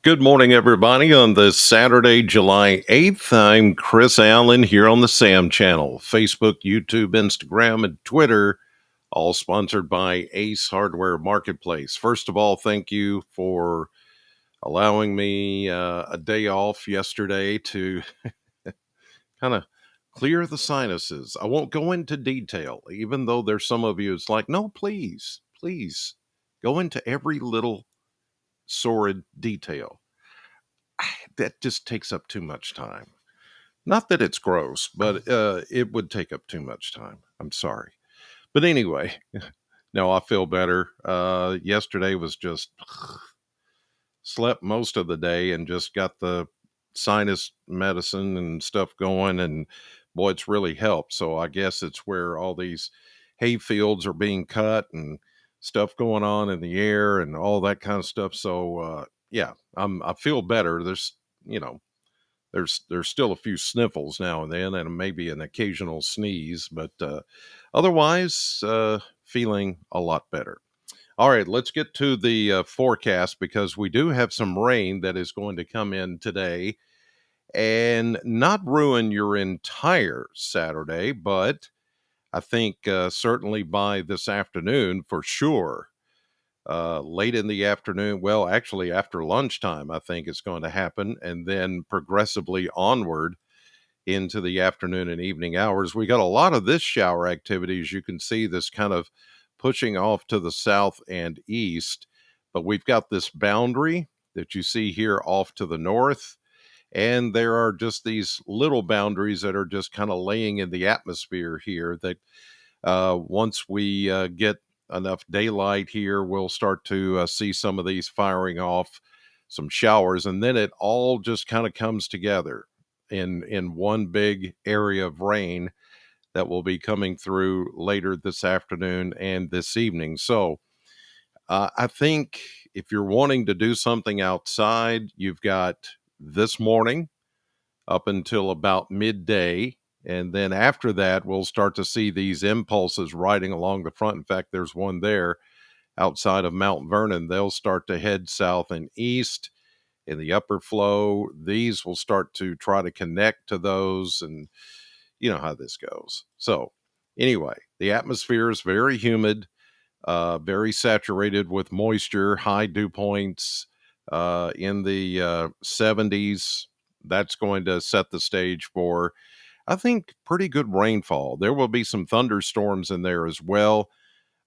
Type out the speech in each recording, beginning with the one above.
Good morning, everybody. On this Saturday, July 8th, I'm Chris Allen here on the SAM channel, Facebook, YouTube, Instagram, and Twitter, all sponsored by Ace Hardware Marketplace. First of all, thank you for allowing me a day off yesterday to kind of clear the sinuses. I won't go into detail, even though there's some of you it's like, no, please go into every little sordid detail. That just takes up too much time. Not that it's gross, but it would take up too much time. I'm sorry. But anyway, no, I feel better. Yesterday was just slept most of the day and just got the sinus medicine and stuff going. And boy, it's really helped. So I guess it's where all these hay fields are being cut and stuff going on in the air and all that kind of stuff. So yeah, I feel better. You know, there's still a few sniffles now and then, and maybe an occasional sneeze, but otherwise, feeling a lot better. All right, let's get to the forecast because we do have some rain that is going to come in today and not ruin your entire Saturday, but I think certainly by this afternoon for sure. Late in the afternoon, well, actually after lunchtime, I think it's going to happen, and then progressively onward into the afternoon and evening hours. We got a lot of this shower activity, as you can see, this kind of pushing off to the south and east. But we've got this boundary that you see here off to the north. And there are just these little boundaries that are just kind of laying in the atmosphere here that once we get enough daylight here, we'll start to see some of these firing off some showers. And then it all just kind of comes together in one big area of rain that will be coming through later this afternoon and this evening. So I think if you're wanting to do something outside, you've got this morning up until about midday. And then after that, we'll start to see these impulses riding along the front. In fact, there's one there outside of Mount Vernon. They'll start to head south and east in the upper flow. These will start to try to connect to those, and you know how this goes. So, anyway, the atmosphere is very humid, very saturated with moisture, high dew points in the 70s. That's going to set the stage for, I think, pretty good rainfall. There will be some thunderstorms in there as well.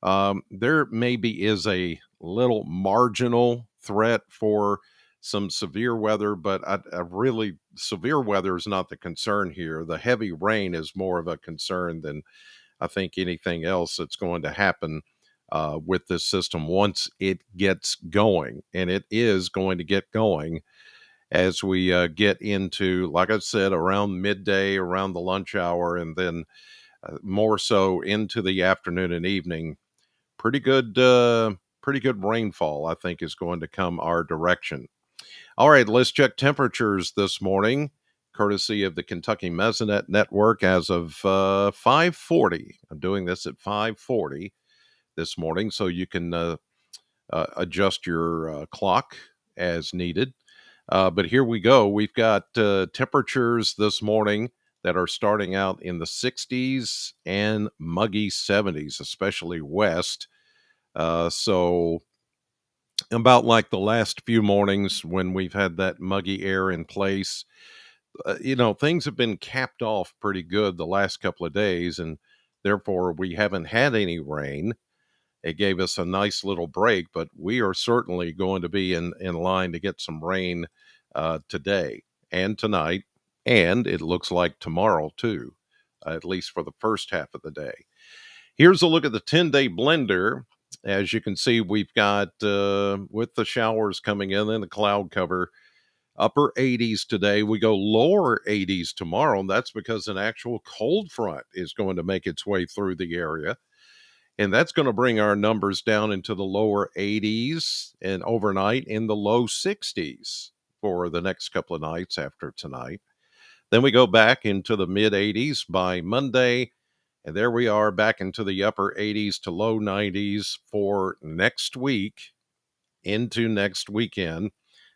There maybe is a little marginal threat for some severe weather, but I really, severe weather is not the concern here. The heavy rain is more of a concern than I think anything else that's going to happen with this system once it gets going. And it is going to get going as we get into, like I said, around midday, around the lunch hour, and then more so into the afternoon and evening. Pretty good rainfall, I think, is going to come our direction. All right, let's check temperatures this morning, courtesy of the Kentucky Mesonet Network as of 5:40. I'm doing this at 5:40 this morning, so you can adjust your clock as needed. But here we go. We've got temperatures this morning that are starting out in the 60s and muggy 70s, especially west. So about like the last few mornings when we've had that muggy air in place, things have been capped off pretty good the last couple of days, and therefore we haven't had any rain. It gave us a nice little break, but we are certainly going to be in line to get some rain today and tonight, and it looks like tomorrow too, at least for the first half of the day. Here's a look at the 10-day blender. As you can see, we've got, with the showers coming in and the cloud cover, upper 80s today. We go lower 80s tomorrow, and that's because an actual cold front is going to make its way through the area. And that's going to bring our numbers down into the lower 80s and overnight in the low 60s for the next couple of nights after tonight. Then we go back into the mid 80s by Monday. And there we are back into the upper 80s to low 90s for next week into next weekend.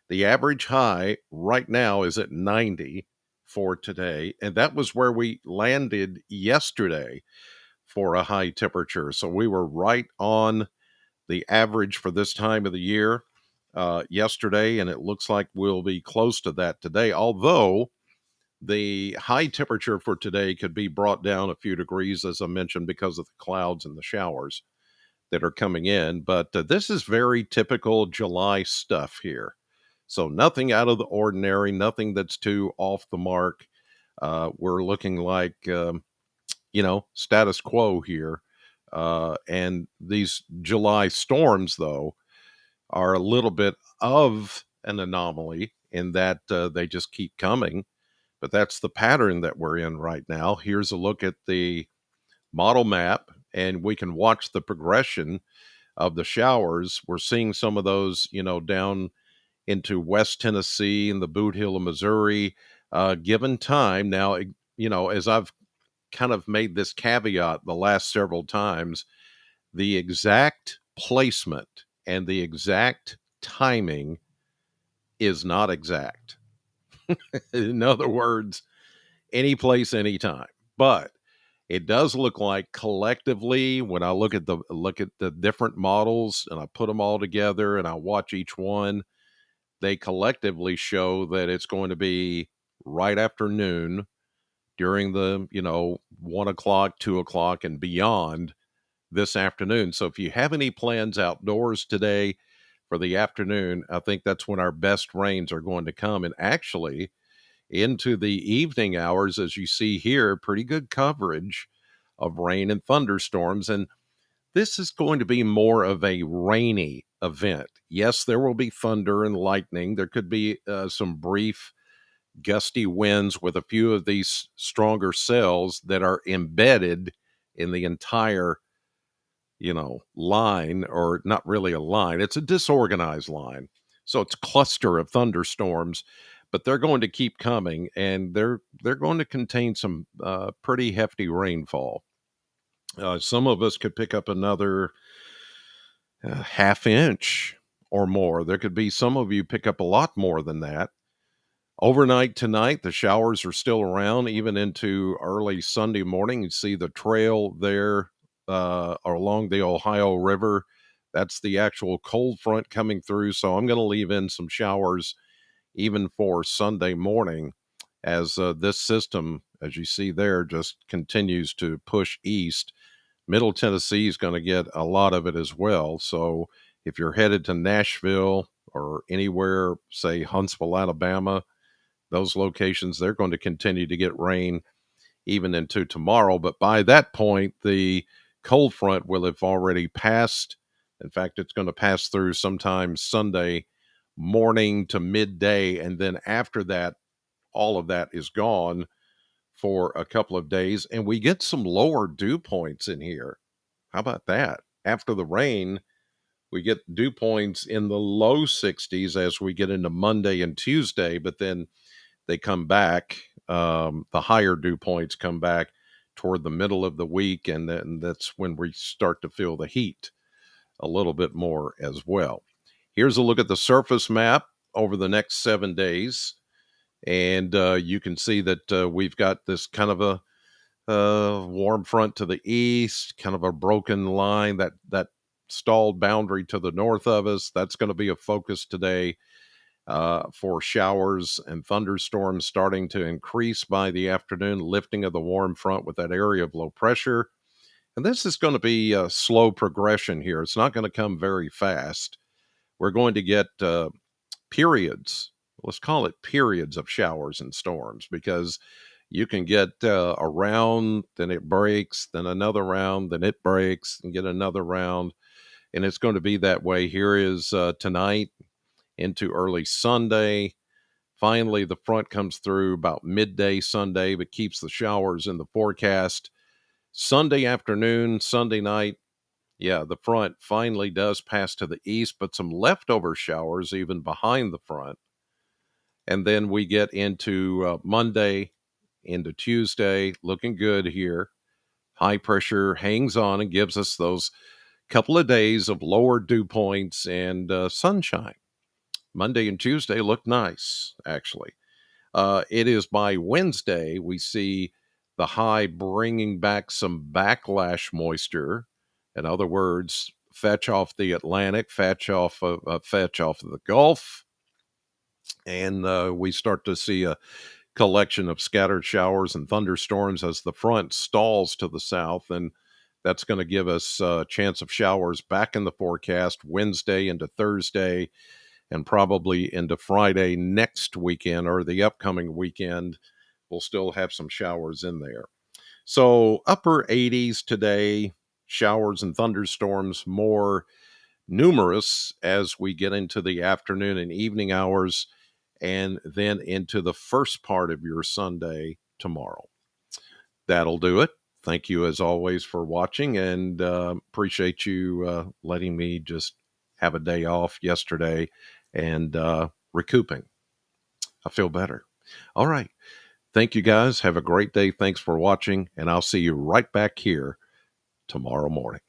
The average high right now is at 90 for today, and that was where we landed yesterday for a high temperature. So we were right on the average for this time of the year yesterday, and it looks like we'll be close to that today. Although the high temperature for today could be brought down a few degrees, as I mentioned, because of the clouds and the showers that are coming in. But this is very typical July stuff here. So nothing out of the ordinary, nothing that's too off the mark. We're looking like, status quo here. And these July storms, though, are a little bit of an anomaly in that they just keep coming. But that's the pattern that we're in right now. Here's a look at the model map, and we can watch the progression of the showers. We're seeing some of those, down into West Tennessee and the Boot Hill of Missouri, given time. Now, as I've kind of made this caveat the last several times, the exact placement and the exact timing is not exact. In other words, any place, anytime. But it does look like collectively, when I look at the different models and I put them all together and I watch each one, they collectively show that it's going to be right after noon during the 1 o'clock, 2 o'clock, and beyond this afternoon. So if you have any plans outdoors today for the afternoon, I think that's when our best rains are going to come. And actually, into the evening hours, as you see here, pretty good coverage of rain and thunderstorms. And this is going to be more of a rainy event. Yes, there will be thunder and lightning. There could be some brief gusty winds with a few of these stronger cells that are embedded in the entire line, or not really a line. It's a disorganized line. So it's a cluster of thunderstorms, but they're going to keep coming, and they're going to contain some pretty hefty rainfall. Some of us could pick up another half inch or more. There could be some of you pick up a lot more than that. Overnight tonight, the showers are still around, even into early Sunday morning. You see the trail there along the Ohio River. That's the actual cold front coming through. So I'm going to leave in some showers even for Sunday morning as this system, as you see there, just continues to push east. Middle Tennessee is going to get a lot of it as well. So if you're headed to Nashville or anywhere, say Huntsville, Alabama, those locations, they're going to continue to get rain even into tomorrow. But by that point, the cold front will have already passed. In fact, it's going to pass through sometime Sunday morning to midday. And then after that, all of that is gone for a couple of days. And we get some lower dew points in here. How about that? After the rain, we get dew points in the low 60s as we get into Monday and Tuesday, but then they come back. The higher dew points come back toward the middle of the week, and then that's when we start to feel the heat a little bit more as well. Here's a look at the surface map over the next 7 days, and you can see that we've got this kind of a warm front to the east, kind of a broken line, that stalled boundary to the north of us. That's going to be a focus today for showers and thunderstorms starting to increase by the afternoon, lifting of the warm front with that area of low pressure. And this is going to be a slow progression here. It's not going to come very fast. We're going to get periods, let's call it periods of showers and storms, because you can get a round, then it breaks, then another round, then it breaks, and get another round. And it's going to be that way. Here is tonight into early Sunday. Finally, the front comes through about midday Sunday, but keeps the showers in the forecast. Sunday afternoon, Sunday night, yeah, the front finally does pass to the east, but some leftover showers even behind the front. And then we get into Monday, into Tuesday, looking good here. High pressure hangs on and gives us those couple of days of lower dew points and sunshine. Monday and Tuesday look nice, actually. It is by Wednesday we see the high bringing back some backlash moisture. In other words, fetch off the Atlantic, fetch off of the Gulf, and we start to see a collection of scattered showers and thunderstorms as the front stalls to the south, and that's going to give us a chance of showers back in the forecast Wednesday into Thursday and probably into Friday next weekend or the upcoming weekend. We'll still have some showers in there. So upper 80s today, showers and thunderstorms more numerous as we get into the afternoon and evening hours and then into the first part of your Sunday tomorrow. That'll do it. Thank you, as always, for watching, and appreciate you letting me just have a day off yesterday and recouping. I feel better. All right. Thank you, guys. Have a great day. Thanks for watching, and I'll see you right back here tomorrow morning.